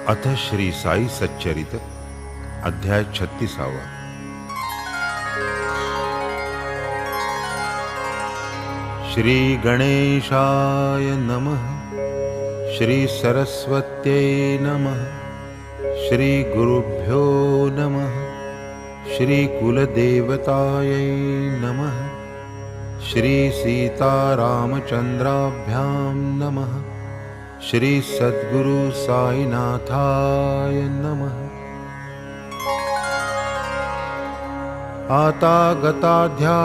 अथ श्री साई सच्चरित अध्याय 36। श्री गणेशाय नमः। श्री सरस्वत्यै नमः। श्री गुरुभ्यो नमः। श्री कुलदेवतायै नमः। श्री सीतारामचंद्राभ्यां नमः। श्री सद्गुरु साईनाथाय नमः। आता गताध्यायानुसंधान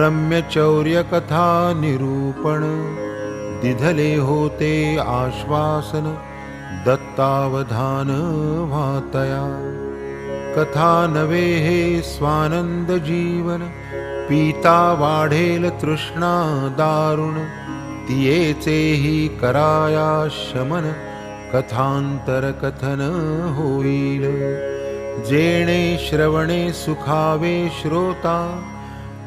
रम्य चौर्य कथा निरूपण दिधले होते आश्वासन दत्तावधान वातया। कथा नवे हे स्वानंद जीवन पीता वाढेल तृष्णा दारुण तियेचे ही कराया शमन कथांतर कथन होईल। जेणे श्रवणे सुखावे श्रोता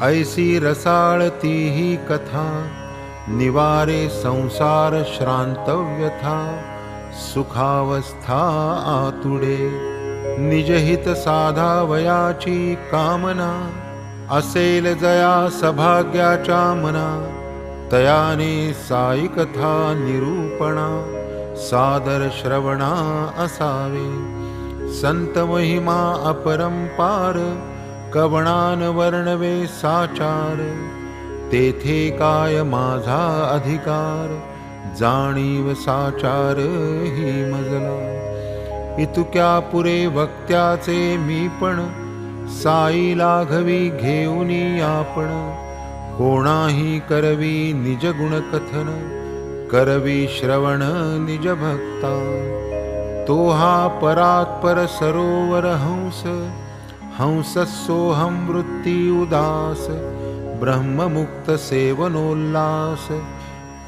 ऐसी रसाळती ही कथा निवारे संसार श्रांत व्यथा सुखावस्था आतुडे। निजहित साधावयाची कामना असेल जया सभाग्याच्या मना तयाने साई कथा निरूपणा सादर श्रवणा असावे। संत महिमा अपरंपार कवणान वर्णवे साचार तेथे काय माझा अधिकार जाणीव साचार ही मजला। इतुक्या पुरे वक्त्याचे मी पण साई लाघवी घेऊनी आपण कोणाही करवी निज गुण कथन करवी श्रवण निज भक्ता। तो हा परात्पर सरोवर हंस हंससोहम वृत्ती उदास ब्रह्ममुक्त सेवनोल्लास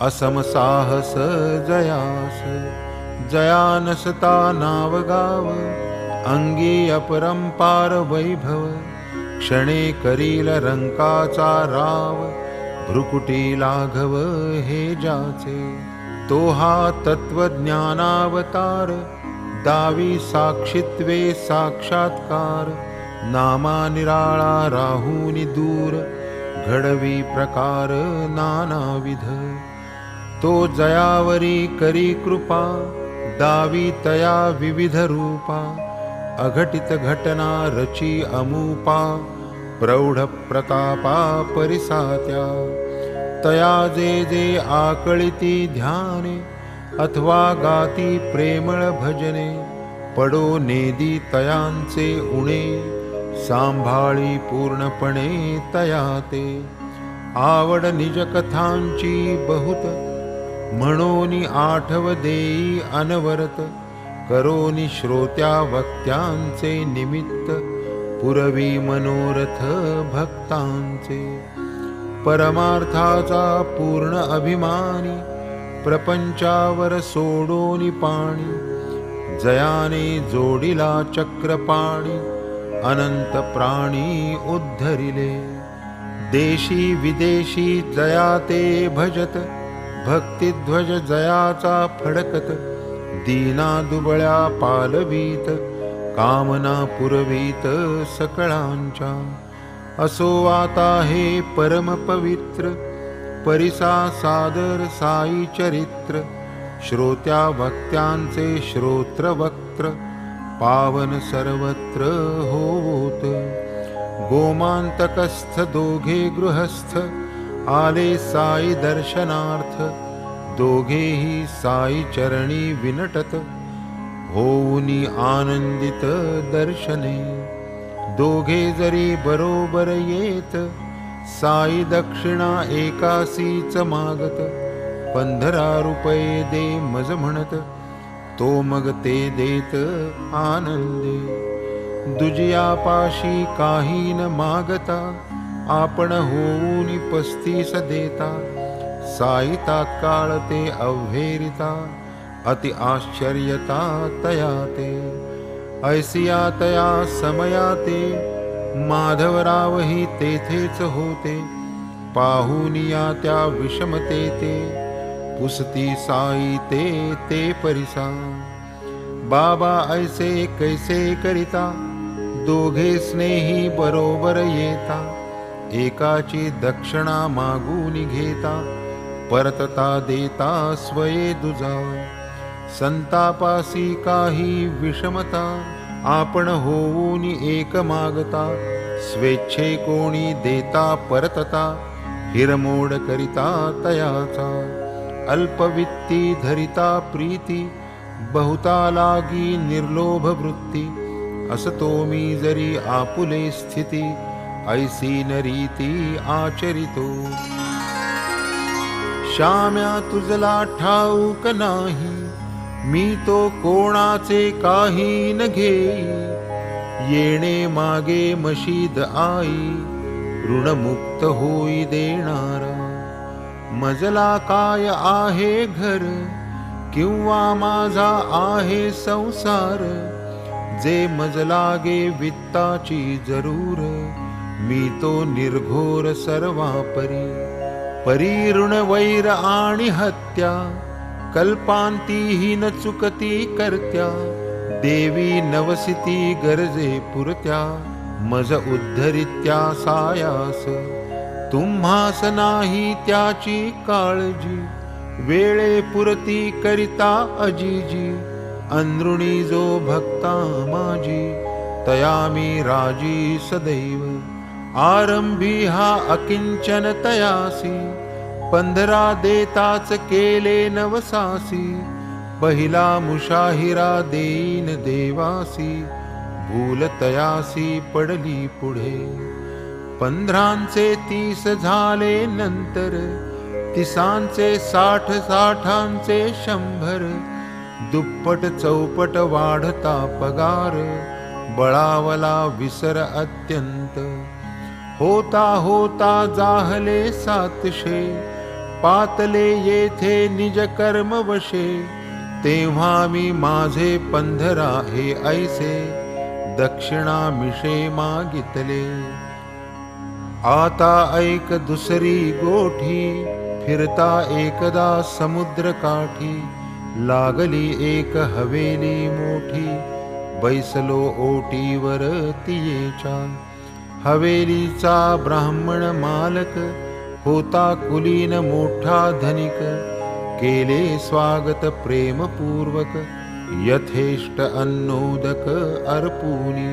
असम साहस जयास। जयानसता नावगाव अंगी अपरंपार वैभव क्षणे करील रंकाचा राव भ्रुकुटी लाघव हे जाचे। तो हा तत्वज्ञानावतार दावी साक्षित्वे साक्षात्कार नामा निराळा राहुनी दूर घडवी प्रकार नानाविध। तो जयावरी करी कृपा दावी तया विविध रूपा अघटित घटना रची अमूपा प्रौढ प्रतापा परिसात्या। तया जे जे आकळिती ध्याने अथवा गाती प्रेमळ भजने पडो नेदी तयांचे उणे सांभाळी पूर्णपणे तयाते। आवड निज कथांची बहुत म्हणोनी आठव देई अनवरत करोनी श्रोत्या वक्त्यांचे निमित्त पुरवी मनोरथ भक्तांचे। परमार्थाचा पूर्ण अभिमानी प्रपंचावर सोडोनी पाणी जयाने जोडिला चक्रपाणी अनंत प्राणी उद्धरिले। देशी विदेशी जयाते भजत भक्तिध्वज जयाचा फडकत दीना दुबळ्या पालवीत कामना पुरवीत सकळांच्या। असो आता हे परम पवित्र परिसा सादर साई चरित्र श्रोत्या वक्त्यांचे श्रोत्र वक्त्र पावन सर्वत्र होवोत। गोमांतकस्थ दोघे गृहस्थ आले साई दर्शनार्थ दोघेही साई चरणी विनटत होऊनी आनंदित दर्शने। दोघे जरी बरोबर येत साई दक्षिणा एकासीच मागत 15 रुपये दे मज म्हणत तो मग ते देत आनंदे। दुजियापाशी काही न मागता आपण होऊनी 35 देता साई तात्काळ ते अव्हेरिता अति आश्चर्यता तयाते। ऐसिया तया समयाते माधवरावही तेथेच होते पाहुनिया त्या विषमते ते पुसती साई ते परिसा। बाबा ऐसे कैसे करिता, दोघे स्नेही बरोबर येता, एकाची दक्षिणा मागून घेता, परतता देता स्वये दुजा। संतापासी काही विषमता, आपण होऊन एक मागता, स्वेच्छे कोणी देता परतता, हिरमोड करिता तयाचा। अल्पवित्ती धरिता प्रीती, बहुता लागी निर्लोभ वृत्ती, असतो मी जरी आपुले स्थिती, ऐसी न रीती आचरितो। श्याम्या तुझला ठाऊक नाही, मी तो कोणाचे काही न घेई, येणे मागे मशीद आई, ऋणमुक्त होई देणारा। मजला काय आहे घर, किंवा माझा आहे संसार, जे मजलागे वित्ताची जरूर, मी तो निर्घोर सर्वापरी। परी ऋण वैर आणि हत्या, कल्पांती न चुकती करत्या, देवी नवसिती गरजे पुरत्या, मज उद्धरित्या सायास। तुम्हास नाही त्याची काळजी, वेळे पुरती करिता अजीजी, अंदृणी जो भक्ता माझी, तया मी राजी सदैव। आरंभी हा अकिंचन तयासी, पंधरा देताच केले नवसासी, पहिला मुशाहिरा देईन देवासी, भूल तयासी पडली पुढे। 15 30 झाले नंतर, 30 60 60 100, दुप्पट चौपट वाढता पगार, बळावला विसर अत्यंत। होता होता जाहले 700, पातले येथे निज कर्म वशे, तेव्हा मी माझे 15 हे ऐसे, दक्षिणा मिशे मागितले। आता ऐक दुसरी गोठी, फिरता एकदा समुद्र काठी, लागली एक हवेली मोठी, बैसलो ओटीवर तियेच्या। हवेलीचा ब्राह्मण मालक, होता कुलीन मोठा धनिक, केले स्वागत प्रेमपूर्वक, यथेष्ट अन्नोदक अर्पुनी।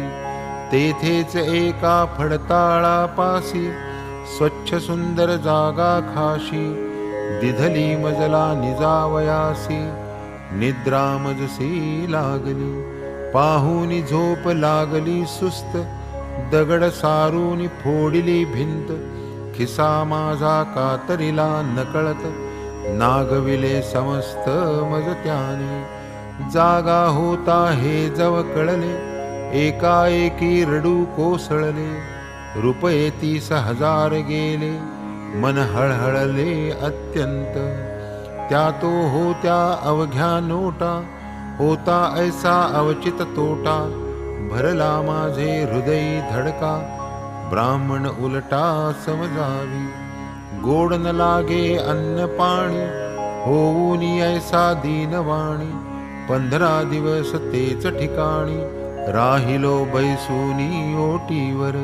तेथेच एका फडताळापासी, स्वच्छ सुंदर जागा खाशी, दिधली मजला निजावयासी, निद्रा मजसी लागली, पाहुनी झोप लागली सुस्त, दगड सारूनी फोडिली भिंत, खिसा माझा कातरिला नकळत, नागविले समस्त मज त्याने। जागा होता हे जव कळले, एकाएकी रडू कोसळले, रुपये 30,000 गेले, मन हळहळले अत्यंत। त्या तो होत्या अवघ्या नोटा, होता ऐसा अवचित तोटा, भरला माझे हृदय धडका, ब्राह्मण उलटा समजावी। गोड न लागे अन्न पाणी, होऊन ऐसा दीनवाणी, 15 दिवस तेच ठिकाणी, राहिलो बैसूनी ओटीवर।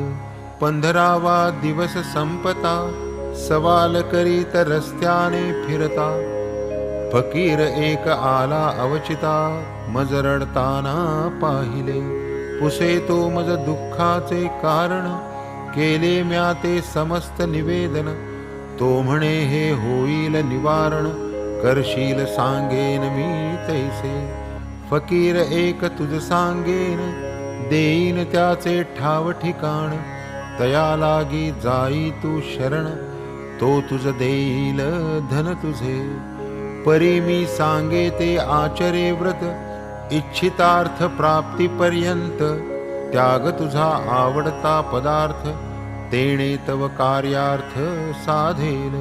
15वा दिवस संपता, सवाल करीत रस्त्याने फिरता, फकीर एक आला अवचिता, मज रडताना पाहिले, पुसे तो मज दुःखाचे कारण, केले म्या ते समस्त निवेदन। तो म्हणे हे होईल निवारण, करशील सांगेन मी तैसे। फकीर एक तुझ सांगेन, देईन त्याचे ठाव ठिकाण, तया लागी जाई तू शरण, तो तुझ देईल धन तुझे। परी मी सांगे ते आचरे व्रत, इच्छितार्थ प्राप्तीपर्यंत, त्याग तुझा आवडता पदार्थ, तेणे तव कार्यार्थ साधेल।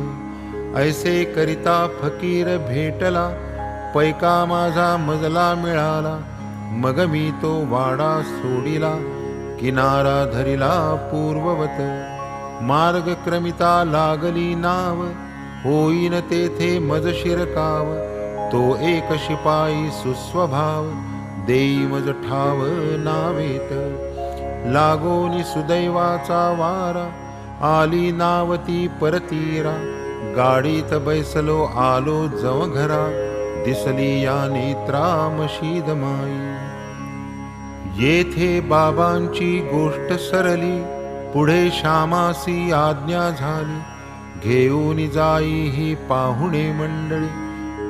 ऐसे करिता फकीर भेटला, पैका माझा मजला मिळाला, मग मी तो वाडा सोडिला, किनारा धरिला पूर्ववत। मार्ग क्रमिता लागली नाव, होईन तेथे मज शिरकाव, तो एक शिपाई सुस्वभाव, देई मज ठाव नावेत, लागोनी सुदैवाचा वारा, आली नावती परतीरा, गाडीत बैसलो आलो जव घरा, दिसली या नेत्रा मशीद माई. येथे बाबांची गोष्ट सरली, पुढे श्यामासी आज्ञा झाली, घेऊन जाई ही पाहुणे मंडळी,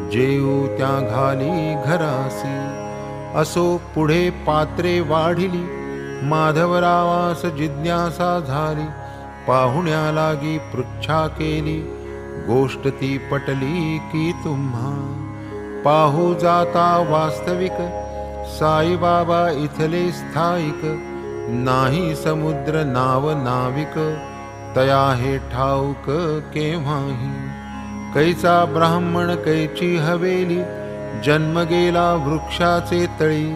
जेऊ त्या घाली घरासी. असो पुढे पात्रे वाढिली, माधवरावास जिज्ञासा झाली, पाहुण्या लागी पृच्छा केली, गोष्ट ती पटली की तुम्हा. पाहू जाता वास्तविक, साईबाबा इथले स्थायिक, नाही समुद्र नाव नाविक, तया हे ठाऊक केव्हाही. कैचा ब्राह्मण कैची हवेली, जन्म गेला वृक्षाचे तळी,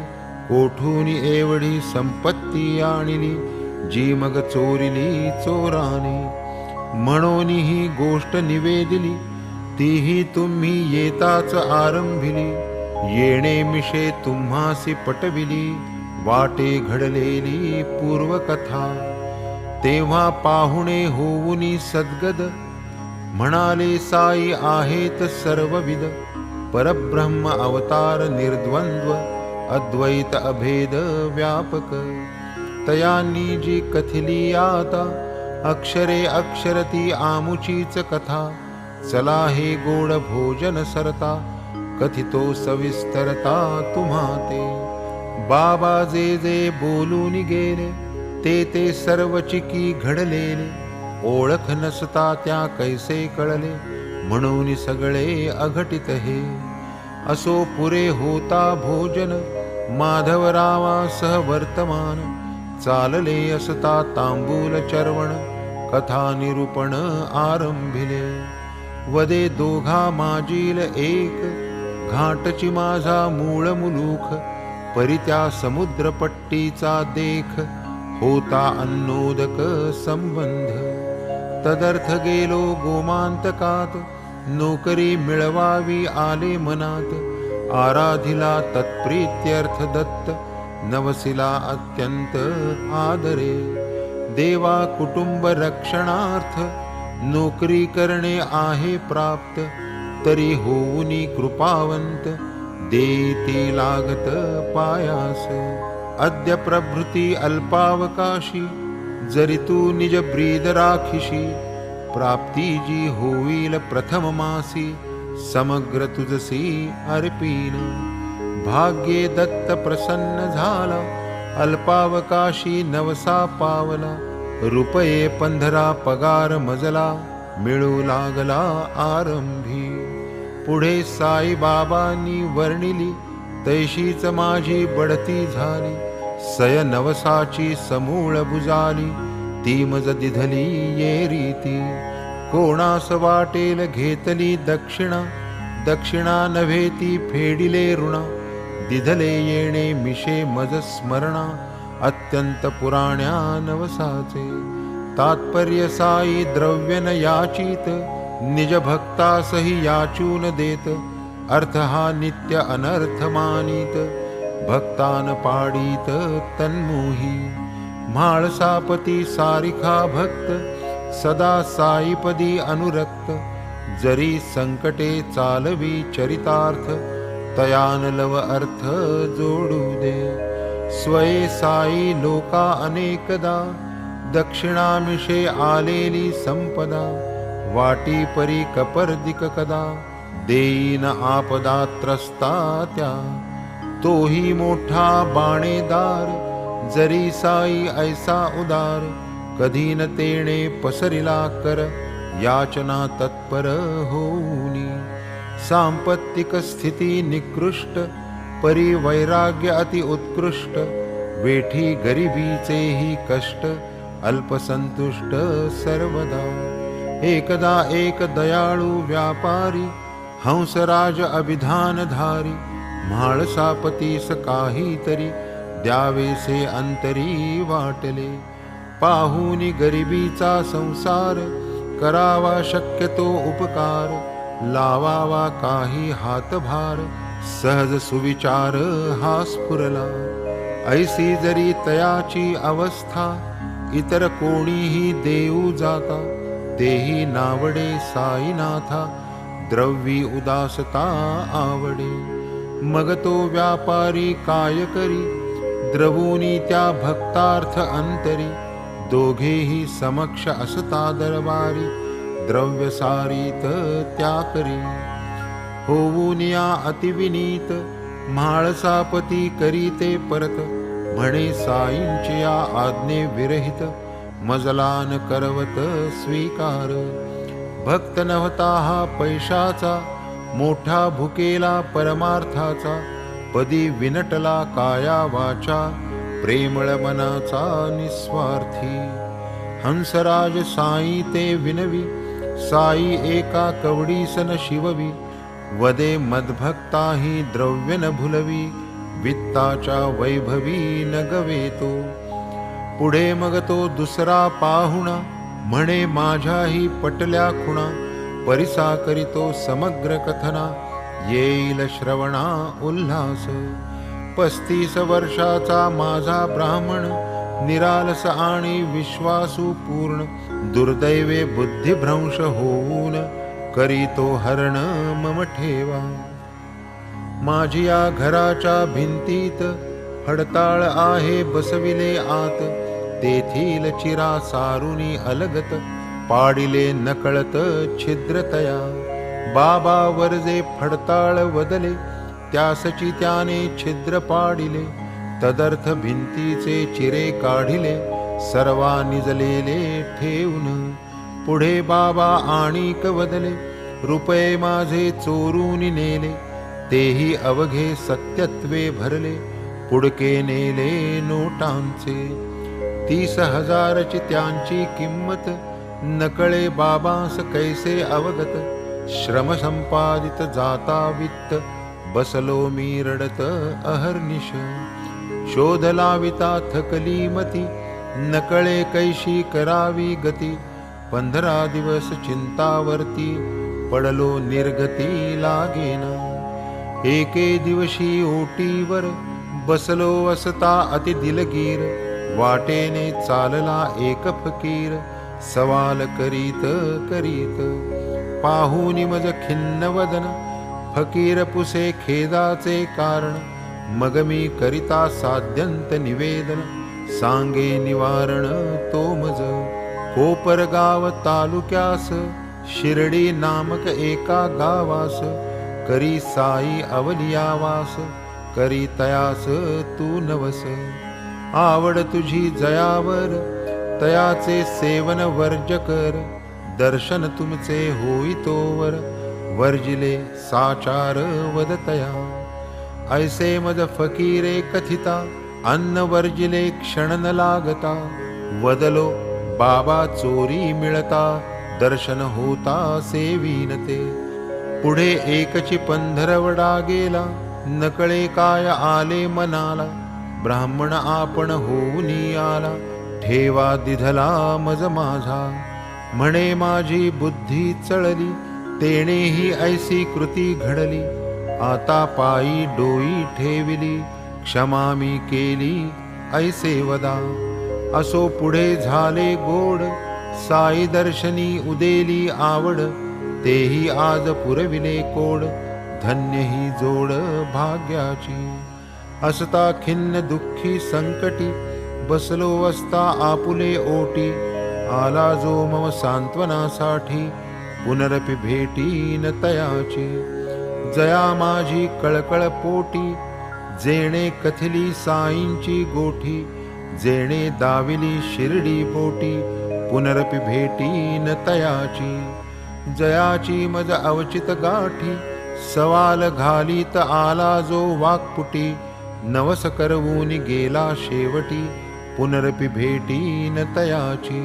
कोठून एवढी संपत्ती आणली, जी मग चोरिली चोराने. म्हणून ही गोष्ट निवेदिली, तीही तुम्ही येताच आरंभिली, येणे मिशे तुम्हासी पटविली, वाटे घडलेली पूर्वकथा. तेव्हा पाहुणे होऊनी सद्गद, म्हणाले साई आहेत सर्वविद, परब्रह्म अवतार निर्द्वंद्व, अद्वैत अभेद व्यापक. तयांनी जी कथिली आता, अक्षरे अक्षरती आमुचीच कथा, चला हे गोड भोजन सरता, कथितो सविस्तरता तुम्हा ते. बाबा जे जे बोलून गेले, ते ते सर्व चिकी घडलेले, ओळख नसता त्या कैसे कळले, म्हणून सगळे अघटित हे. असो पुरे होता भोजन, माधवरावासह वर्तमान, चालले असता तांबूल चर्वण, कथा निरूपण आरंभिले. वदे दोघा माजील एक, घाटची माझा मूळ मुलूख, परित्या समुद्रपट्टीचा देख, होता अन्नोदक संबंध. तदर्थ गेलो गोमांतकात, नोकरी मिळवावी आले मनात, आराधिला तत्प्रीत्यर्थ दत्त, नवसिला अत्यंत आदरे. देवा कुटुंब रक्षणार्थ, नोकरी करणे आहे प्राप्त, तरी होऊनी कृपावंत, देते लागत पायास. अद्य प्रभृती अल्पावकाशी, जरी तू निज ब्रीद राखिशी, प्राप्ती जी होईल प्रथम मासी, समग्र तुझसी अर्पीन. भाग्ये दत्त प्रसन्न झाला, अल्पावकाशी नवसा पावला, रुपये 15 पगार मजला, मिळू लागला आरंभी. पुढे साईबाबांनी वर्णिली, तैशीच माझी बढती झाली, सय नवसाची समूळ बुजाली, ती मज दिधली ये रीती. कोणास वाटेल घेतली दक्षिणा, दक्षिणा नव्हे ती फेडिले ऋणा, दिधले येणे मिशे मज स्मरणा, अत्यंत पुराण्या नवसाचे. तात्पर्य साई द्रव्य न याचित, निज भक्तासही याचून देत, अर्थ हा नित्य अनर्थ मानित, भक्तान पाडित तन्मोही. म्हाळसापती सारिखा भक्त, सदा साईपदी अनुरक्त, जरी संकटे चालवी चरितार्थ, तयान लव अर्थ जोडू दे. स्वये साई लोका अनेकदा, दक्षिणामिषे आलेली संपदा, वाटी परी कपर्दिक कदा, देईन आपदा त्रस्ता त्या. तोही मोठा बाणेदार, जरी साई ऐसा उदार, कधी न तेणे पसरिला कर, याचना तत्पर होऊनी. सांपत्तिक स्थिती निकृष्ट, परी वैराग्य अति उत्कृष्ट, वेठी गरिबीचेही कष्ट, अल्पसंतुष्ट सर्वदा. एकदा एक दयाळू व्यापारी, हंसराज अभिधानधारी, म्हाळसापतीस काहीतरी, द्यावेसे अंतरी वाटले. पाहुनी गरिबीचा संसार, करावा शक्यतो उपकार, लावावा काही हातभार, सहज सुविचार हा स्फुरला. ऐसी जरी तयाची अवस्था, इतर कोणीही देऊ जाता, तेही नावडे साईनाथा, द्रव्यी उदासता आवडे. मग तो व्यापारी काय करी, द्रवूनी त्या भक्तार्थ अंतरी, दोघेही समक्ष असता दरबारी, द्रव्य सारीत त्या करी. होऊन या अतिविनीत, म्हाळसापती करीते परत, म्हणे साईंची या आज्ञे विरहित, मजलान करवत स्वीकार. भक्त नव्हता हा पैशाचा, मोठा भुकेला परमार्थाचा, पदी विनटला काया वाचा, प्रेमळ मनाचा निस्वार्थी. हंसराज साई ते विनवी, साई एका कवडीसन शिववी, वदे मदभक्ताही द्रव्य न भुलवी, वित्ताच्या वैभवी न गवेतो. पुढे मग तो दुसरा पाहुणा, म्हणे माझ्याही पटल्या खुणा, परिसा करीतो समग्र कथना, येईल श्रवणा उल्हास. 35 वर्षाचा माझा ब्राह्मण, निरालस आणि विश्वासू पूर्ण, दुर्दैवे बुद्धिभ्रंश होऊन, करीतो हरण मम ठेवा. माझी या घराच्या भिंतीत, हडताळ आहे बसविले आत, तेथील चिरा सारुनी अलगत, पाडिले नकळत छिद्रतया. बाबा वरजे फडताळ वदले, त्यासची त्याने छिद्र पाडिले, तदर्थ भिंतीचे चिरे काढिले, सर्वा निजलेले ठेवून. पुढे बाबा आणिक वदले, रुपये माझे चोरून नेले, तेही अवघे सत्यत्वे भरले, पुडके नेले नोटांचे. 30,000ची त्यांची किंमत, नकळे बाबास कैसे अवगत, श्रम संपादित जाता वित्त, बसलो मी रडत अहर्निश. शोध लाविता थकली मती, नकळे कैशी करावी गती, 15 दिवस चिंतावरती, पडलो निर्गती लागेना. एके दिवशी ओटीवर, बसलो असता अति दिलगीर, वाटेने चालला एक फकीर, सवाल करीत करीत. पाहुनी मज खिन्न वदन, फकीर पुसे खेदाचे कारण, मग मी करिता साध्यंत निवेदन, सांगे निवारण तो मज. कोपरगाव तालुक्यास, शिर्डी नामक एका गावास, करी साई अवलियावास, करी तयास तू नवस. आवड तुझी जयावर, तयाचे सेवन वर्ज कर, दर्शन तुमचे होईतोवर, वर्जिले साचार वदतया. ऐसे मज फकीरे कथिता, अन्न वर्जिले क्षण न लागता, वदलो बाबा चोरी मिळता, दर्शन होता सेवीनते. पुढे एकची पंधरवडा गेला, नकळे काय आले मनाला, ब्राह्मण आपण होऊनी आला, ठेवा दिधला मज माझा. म्हणे माझी बुद्धी चळली, तेणेही ऐसी कृती घडली, आता पायी डोई ठेविली, क्षमा मी केली ऐसे वदा. असो पुढे झाले गोड, साई दर्शनी उदेली आवड, तेही आज पुरविले कोड, धन्य ही जोड भाग्याची. असता खिन्न दुःखी संकटी, बसलो असता आपुले ओटी, आला जो मम सांत्वनासाठी, पुनरपि भेटी न तयाची. जया माझी कळकळ पोटी, जेणे कथिली साईंची गोठी, जेणे दाविली शिर्डी बोटी, पुनरपि भेटी न तयाची. जयाची मज अवचित गाठी, सवाल घालीत आला जो वाक्पुटी, नवस करवून गेला शेवटी, पुनरपि भेटी न तयाची.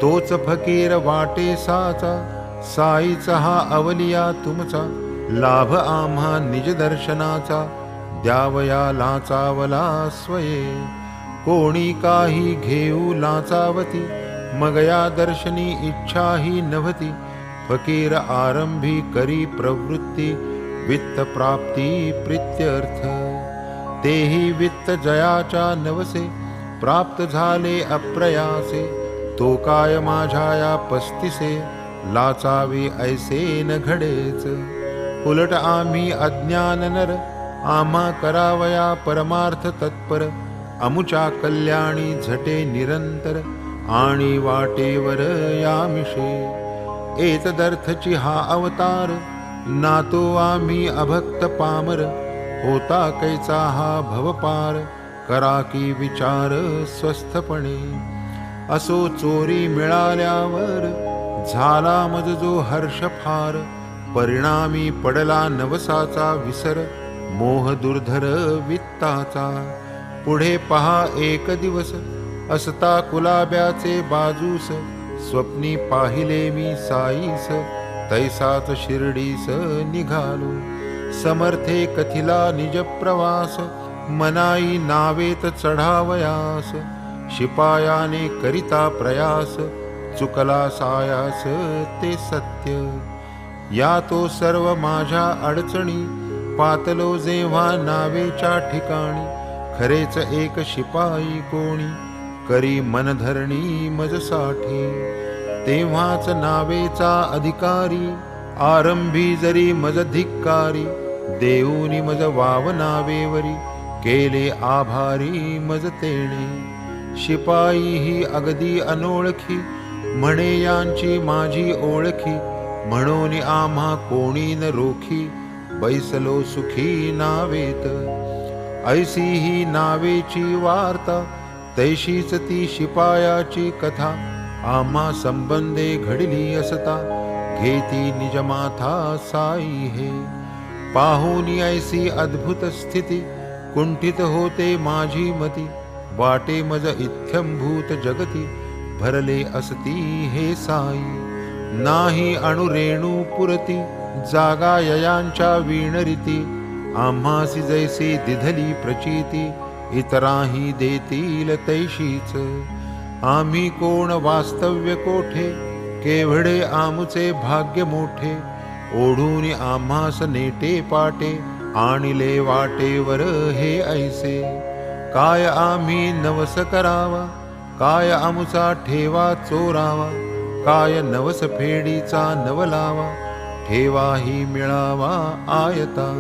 तोच फकीर वाटे साचा, साईचा हा अवलिया तुमचा, लाभ आम्हा निज दर्शनाचा, द्यावया लाचावला स्वये. कोणी काही घेऊ लाचावती, मग या दर्शनी इच्छा ही नव्हती, फकीर आरंभी करी प्रवृत्ती, वित्त प्राप्ती प्रित्यर्थ. तेही वित्त जयाच्या नवसे, प्राप्त झाले अप्रयासे. तो काय माझ्या या 35 लाचावे ऐसे न घडेच. उलट आम्ही अज्ञान नर, आम्हा करावया परमार्थ तत्पर. अमुच्या कल्याणी झटे निरंतर, आणि वाटेवर यामिषे. एतदर्थची हा अवतार, ना तो आम्ही अभक्त पामर. होता कैचा हा भवपार, करा की विचार स्वस्थपणे. असो चोरी मिळाल्यावर, झाला मज जो हर्ष फार. परिणामी पडला नवसाचा विसर, मोह दुर्धर वित्ताचा. पुढे पहा एक दिवस, असता कुलाब्याचे बाजूस. स्वप्नी पाहिले मी साईस, तैसाच शिर्डीस निघालो. समर्थे कथिला निज प्रवास, मनाई नावेत चढावयास. शिपायाने करिता प्रयास, चुकला सायास ते सत्य. या तो सर्व माझ्या अडचणी, पातलो जेव्हा नावेच्या ठिकाणी. खरेच एक शिपाई कोणी, करी मनधरणी मजसाठी. तेव्हाच नावेचा अधिकारी, आरंभी जरी मज धिक्कारी. देऊनी मज वाव नावेवरी, केले आभारी मज तेणे. शिपाई ही अगदी अनोळखी, म्हणे यांची माझी ओळखी. म्हणून आम्हा कोणी न रोखी, बैसलो सुखी नावेत. ऐसी ही नावेची वार्ता, तैशीच ती शिपायाची कथा. आम्हा संबंधे घडली असता, घेती निजमाथा साई हे. पाहुनी ऐसी अद्भुत स्थिती, कुंठित होते माझी मती. वाटे मज इत्थंभूत जगती, भरले असती हे साई. नाही अणुरेणू पुरती, जागा ययांच्या वीणरीती. आम्हासी जैसी दिधली प्रचिती, इतराही देतील तैशीच. आम्ही कोण वास्तव्य कोठे, केवढे आमुचे भाग्य मोठे. ओढून आम्हास नेटे पाटे, आणिले वाटेवर हे ऐसे. काय आम्ही नवस करावा, काय आमुचा ठेवा चोरावा. काय नवस फेडीचा नवलावा, ठेवाही मिळावा आयता.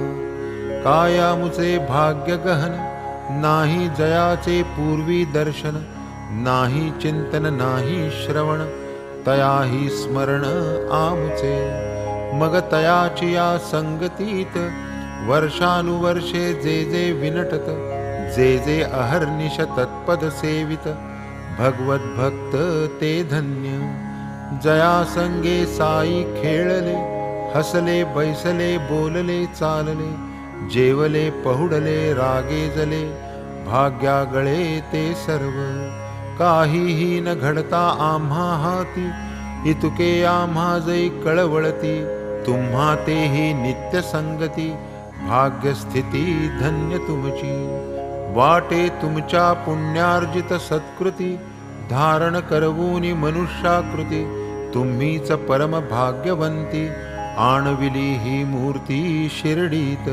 काय आमुचे भाग्य गहन, नाही जयाचे पूर्वी दर्शन. नाही चिंतन नाही श्रवण, तयाही स्मरण आमुचे. मग तयाची या संगतीत, वर्षानुवर्षे जे जे विनटत. जे जे अहर्निश तत्पद सेवित, भगवत भक्त ते धन्य. जया संगे साई खेळले, हसले बैसले बोलले चालले. जेवले पहुडले रागे जले, भाग्यागळे ते सर्व. काहीही न घडता आम्हा हाती, इतुके आम्हा जै कळवळती. तुम्हा तेही नित्य संगती, भाग्यस्थिती धन्य तुमची. वाटे तुमच्या पुण्यार्जित सत्कृती, धारण करवूनी मनुष्याकृती. तुम्हीच परम भाग्यवंती, आणविली ही मूर्ती शिर्डीत.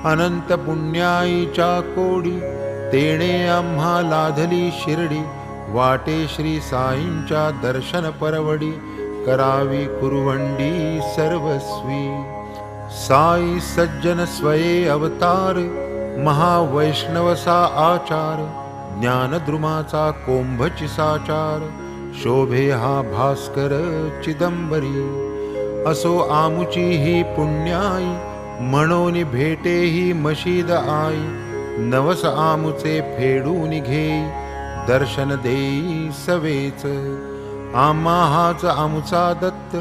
अनंत पुण्याईच्या कोडी, तेणे आम्हा लाधली शिर्डी. वाटे श्री साईंच्या दर्शन परवडी, करावी कुरवंडी सर्वस्वी. साई सज्जन स्वये अवतार, महावैष्णवसा आचार. ज्ञानद्रुमाचा कोंभची साचार, शोभे हा भास्कर चिदंबरी. असो आमुची ही पुण्याई, म्हणून भेटे ही मशीद आई. नवस आमुचे फेडून घेई, दर्शन देई सवेच. आम्हा हाच आमुचा दत्त,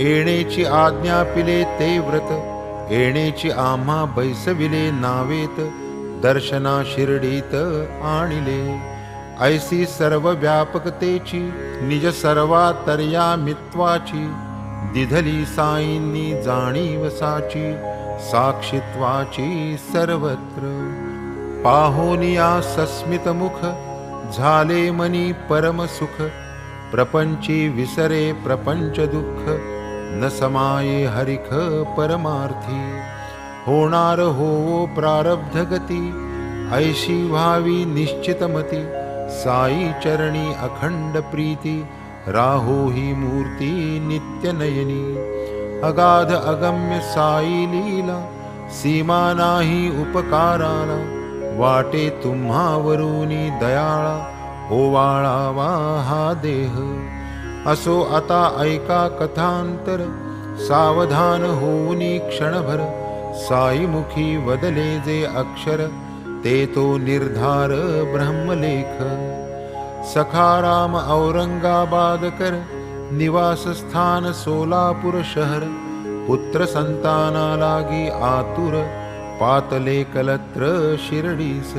येणेची आज्ञा पिले ते व्रत. येणेची आम्हा बैसविले नावेत, दर्शना शिर्डीत आणिले. ऐसी सर्व व्यापकतेची, निज सर्वातर्यामित्वाची. दिधली साईंनी जाणीव साची, साक्षित्वाची सर्वत्र. पाहोनिया सस्मित मुख, झाले मनी परम सुख. प्रपंची विसरे प्रपंच दुःख, न समाये हरिख परमार्थी। होणार होवो प्रारब्ध गती, ऐशी व्हावी निश्चितमती। साई चरणी अखंड प्रीती, राहो ही मूर्ती नित्य नयनी। अगाध अगम्य साई लीला, सीमा नाही उपकाराला। वाटे तुम्हावरुनी दयाळा, ओवाळावा हा देह। असो आता ऐका कथांतर, सावधान होऊनी क्षणभर। साईमुखी वदले जे अक्षर, ते तो निर्धार ब्रह्मलेख। सखाराम औरंगाबादकर, निवासस्थान सोलापूर शहर। पुत्र संताना लागी आतुर, पातले कलत्र शिर्डीस।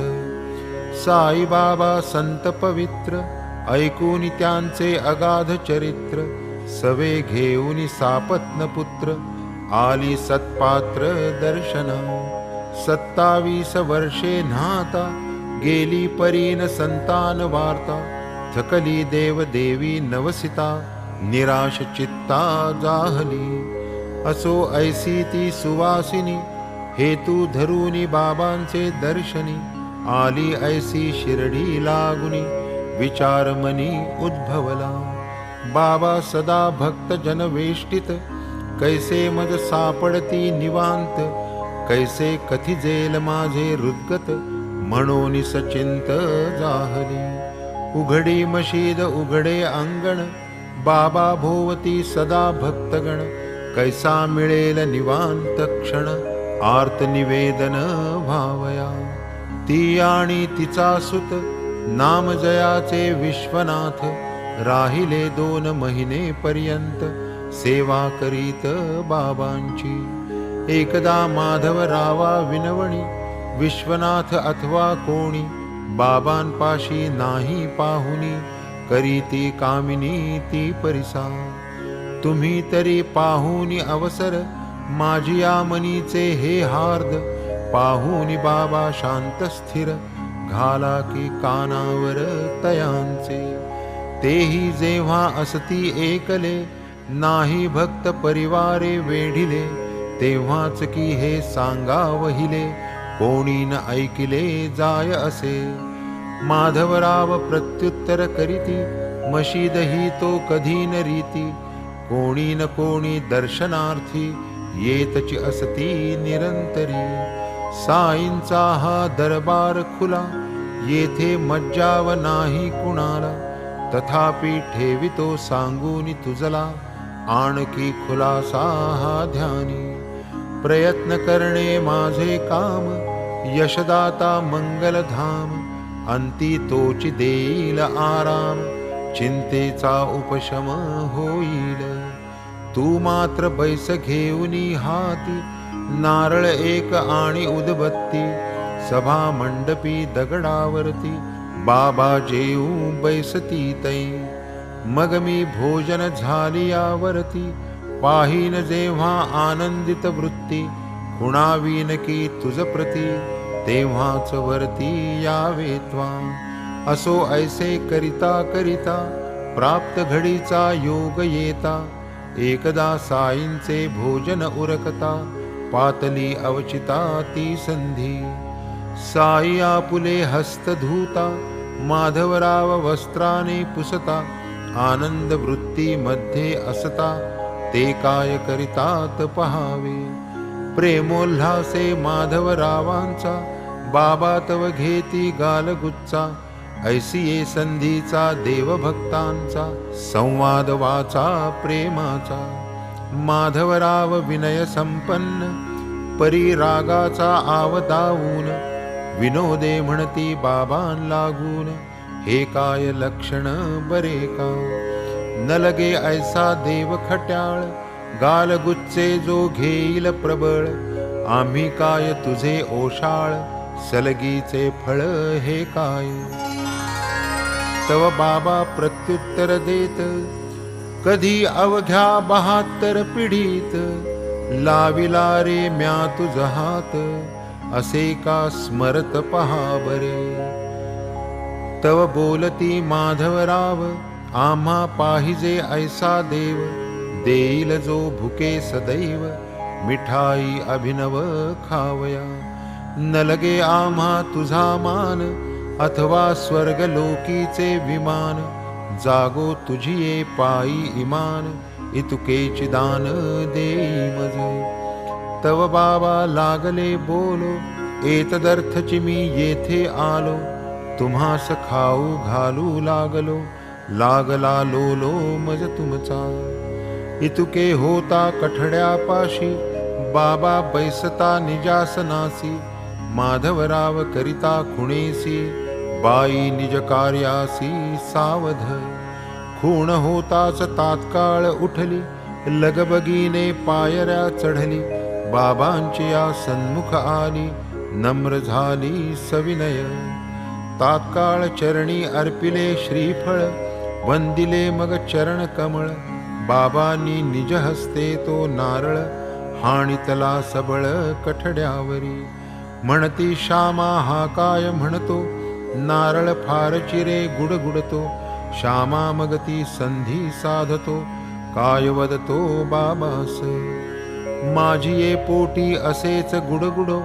साई बाबा संत पवित्र, ऐकून त्यांचे अगाध चरित्र। सवे घेऊन सापत्न पुत्र, आली सत्पात्र दर्शना। 27 वर्षे न्हाता, गेली परीन संतान वार्ता। थकली देव देवी नवसिता, निराश चित्ता जाहली। असो ऐसी ती सुवासिनी, हेतू धरूनी बाबांचे दर्शनी। आली ऐसी शिर्डी लागुनी, विचार मनी उद्भवला। बाबा सदा भक्त जनवेष्टित, कैसे मज सापडती निवांत। कैसे कथिजेल माझे हृद्गत, म्हणून सचिंत जाहली। उघडी मशीद उघडे अंगण, बाबा भोवती सदा भक्तगण। कैसा मिळेल निवांत क्षण, आर्त निवेदन भावया। ती आणि तिचा सुत, नाम जयाचे विश्वनाथ। राहिले 2 महिने पर्यंत, सेवा करीत बाबांची। एकदा माधवरावा विनवणी, विश्वनाथ अथवा कोणी। बाबांपाशी नाही पाहुनी, करीती कामिनी ती परिसा। तुम्ही तरी पाहुनी अवसर, माझिया मनीचे हे हार्द। पाहुनी बाबा शांत स्थिर, घाला की कानावर तयांचे। तेही जेव्हा असती एकले, नाही भक्त परिवारे वेढिले। तेव्हाच की हे सांगावहिले, कोणी न ऐकिले जाय असे। माधवराव प्रत्युत्तर करीती, मशीद ही तो कधी न रीती। कोणी न कोणी दर्शनार्थी, येतची असती निरंतरी। साईंचा हा दरबार खुला, येथे मज्जाव नाही कुणाला। तथापि ठेवितो सांगूनी तुझला, आणखी खुलासा हा ध्यानी। प्रयत्न करणे माझे काम, यशदाता मंगलधाम। अंती तोच देईल आराम, चिंतेचा उपशम होईल। तू मात्र बैस घेऊनी हाती, नारळ एक आणि उदबत्ती। सभा मंडपी दगडावरती, बाबा जेऊ बैसती तै। मग मी भोजन झाली यावरती, पाहीन जेव्हा आनंदित वृत्ती। खुणावीन की तुझ प्रती, तेव्हाच वरती यावे त्वा। असो ऐसे करिता करिता, प्राप्त घडीचा योग येता। एकदा साईंचे भोजन उरकता, पातली अवचिता ती संधी। साई आपुले हस्त धुता, माधवराव वस्त्राने पुसता। आनंद वृत्ती मध्ये असता, ते काय करितात पहावे। प्रेमोल्हासे माधवरावांचा, बाबा तव घेती गालगुच्चा। ऐसी ये संधीचा देवभक्तांचा, संवाद वाचा प्रेमाचा। माधवराव विनय संपन्न, परिरागाचा आवदावून। विनोदे म्हणती बाबां लागून, हे काय लक्षण बरे का। न लगे ऐसा देव खट्याळ, गालगुच्चे जो घेईल प्रबळ। आम्ही काय तुझे ओशाळ, सलगीचे फळ हे काय। तव बाबा प्रत्युत्तर देत, कधी अवघ्या 72 पिढीत। लाविला रे म्या तुझ हात, असे का स्मरत पहा बरे। तव बोलती माधवराव, आम्हा पाहिजे ऐसा देव, देईल जो भुके सदैव, मिठाई अभिनव खावया. न लगे आम्हा तुझा मान, अथवा स्वर्ग लोकीचे विमान, जागो तुझिये पायी इमान, इतुकेची दान देई मज. तव बाबा लागले बोलो, एतदर्थची मी येथे आलो, तुम्हास खाऊ घालू लागलो, लागला लोलो मज तुमचा. इतुके होता कठड्यापाशी, बाबा बैसता निजासनासी, माधवराव करिता खुणेसी, बाई निज कार्यासी सावध. खूण होताच तात्काळ उठली, लगबगीने पायऱ्या चढली, बाबांची या सन्मुख आली, नम्र झाली सविनय. तात्काळ चरणी अर्पिले श्रीफळ, वंदिले मग चरण कमळ, बाबांनी निज हस्ते तो नारळ, हाणितला सबळ कठड्यावरी. म्हणती श्यामा हा काय म्हणतो, नारळ फार चिरे गुडगुडतो, श्यामा मग ती संधी साधतो, काय वदतो बाबास. माझी ये पोटी असेच गुडगुडो,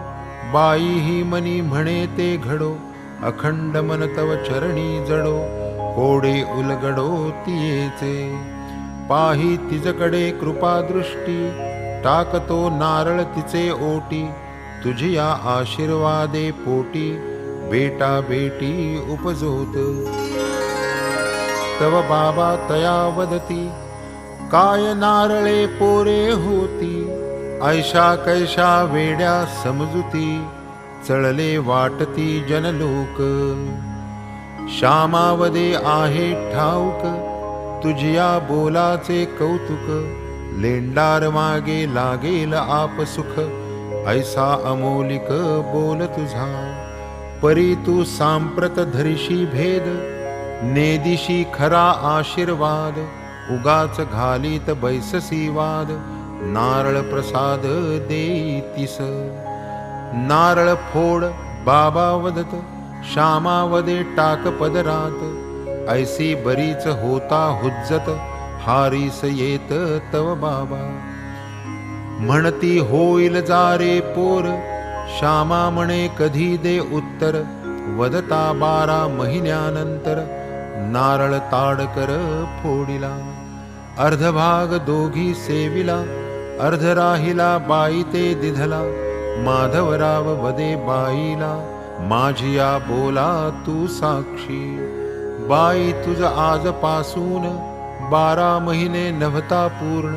बाई ही मनी म्हणे ते घडो, अखंड मन तव चरणी जडो, कोडे उलगडो तियेचे. पाही तिजकडे कृपादृष्टी, टाकतो नारळ तिचे ओटी, तुझी या आशीर्वादे पोटी, बेटा बेटी उपजोत. तव बाबा तया वदती, काय नारळे पोरे होती, ऐशा कैशा वेड्या समजुती, चळले वाटती जनलोक. श्यामावदे आहे ठाऊक, तुझिया बोलाचे कौतुक, लेंडार मागे लागेल आप सुख, ऐसा अमोलिक बोल तुझा. परी तू सांप्रत धरिशी भेद, नेदिशी खरा आशीर्वाद, उगाच घालीत बैससी वाद, नारळ प्रसाद देतीस. नारळ फोड बाबा वदत, श्यामा वदे टाक पदरात, ऐसी बरीच होता हुज्जत, हारीस येत तव बाबा. म्हणती होईल जारे पोर, श्यामा म्हणे कधी दे उत्तर, वदता 12 महिन्यानंतर, नारळ ताडकर फोडिला. अर्धभाग दोघी सेविला, अर्ध राहिला बाई ते दिधला, माधवराव वदे बाईला, माझिया बोला तू साक्षी. बाई तुझ आजपासून 12 महिने नव्हता पूर्ण,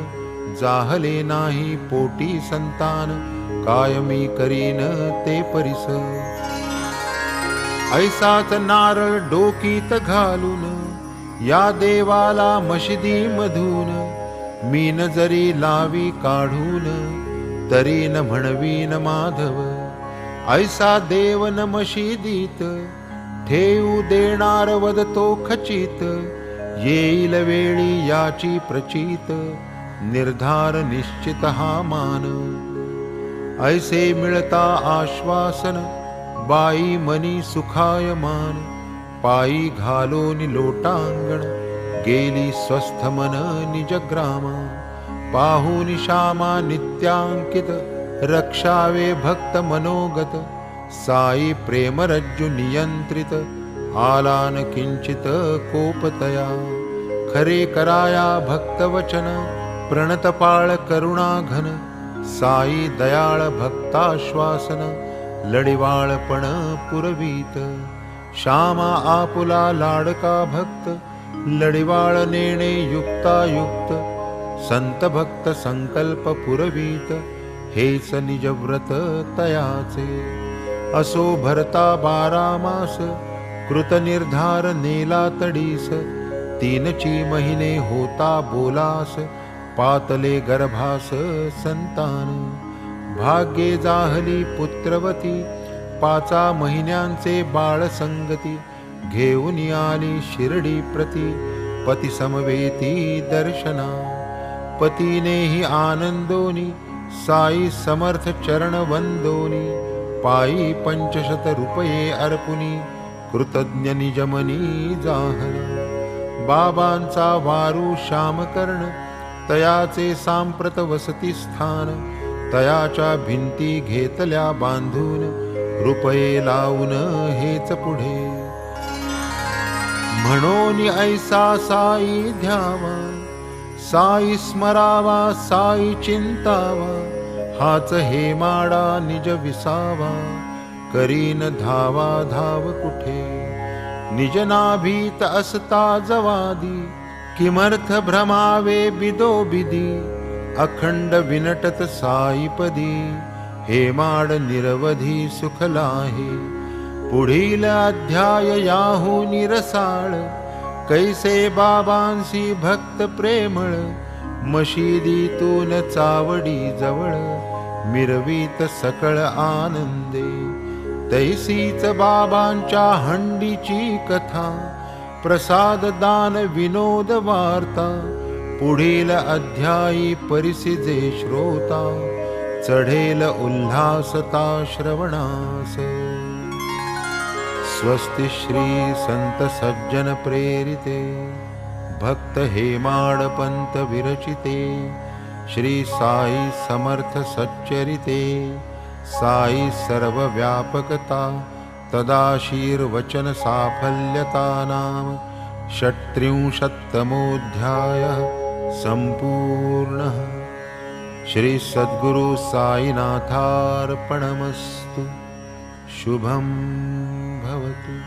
जाहले नाही पोटी संतान, काय मी करीन ते परिस. ऐसाच नारळ डोकीत घालून, या देवाला मशिदी मधून, मीन जरी लावी काढून, तरी न म्हणवीन माधव. ऐसा देव न मशिदीत, ठेवू देणार वदतो खचित, येईल वेळी याची प्रचित, निर्धार निश्चित हा मान. ऐसे मिळता आश्वासन, बाई मनी सुखायमान, पायी घालोनी लोटांगण, गेली स्वस्थ मन निज ग्रामा. पाहुनी श्यामा नित्यांकित, रक्षावे भक्त मनोगत, साई प्रेमरज्जु नियंत्रित, आलान किंचित कोपतया. खरे कराया भक्तवचन, प्रणतपाळ करुणा घन, साई दयाळ भक्ताश्वासन, लढिवाळपण पुरवीत. श्यामा आपुला लाडका भक्त, लढिवाळ नेणे युक्तायुक्त, संत भक्त संकल्प पुरवीत, हेच निज व्रत तयाचे. असो भरता 12 मास, कृत निर्धार नेला तडीस, 3 महिने होता बोलास, पातले गर्भास संतान. भाग्ये जाहली पुत्रवती, 5 महिन्यांचे बाळ संगती, घेऊन आली शिर्डी प्रती, पती समवेती दर्शना. पतीनेही आनंदोनी, साई समर्थ चरण वंदोनी, पायी 500 रुपये अर्पुनी, कृतज्ञ निजमनी जाहला. बाबांचा वारू श्यामकर्ण, तयाचे सांप्रत वसती स्थान, तयाच्या भिंती घेतल्या बांधून, रुपये लावून हेच पुढे. म्हणून ऐसा साई ध्यावा, साई स्मरावा, साई चिंतावा, हाच हे माडा निज विसावा, करीन धावा धाव कुठे. निज नाभीत असता जवादी, किमर्थ भ्रमावे बिदो बिदी, अखंड विनटत साईपदी, हे माड निरवधी सुखलाहे. पुढील अध्याय याहू निरसाळ, कैसे बाबांसी भक्त प्रेमळ, मशिदीतून चावडी जवळ, मिरवीत सकळ आनंदे. तैसीच बाबांच्या हंडीची कथा, प्रसाद दान विनोद वार्ता, पुढील अध्यायी परिसिजे श्रोता, चढेल उल्हासता श्रवणास. स्वस्ति श्री संत सज्जन प्रेरिते, भक्त हेमाड पंत विरचिते, श्री साई समर्थ सच्चरिते, साई सर्वव्यापकता, तदाशीर्वचन साफल्यता नाम 36तमोऽध्यायः सम्पूर्णः. श्री सद्गुरु साईनाथार्पणमस्तु. शुभं भवतु.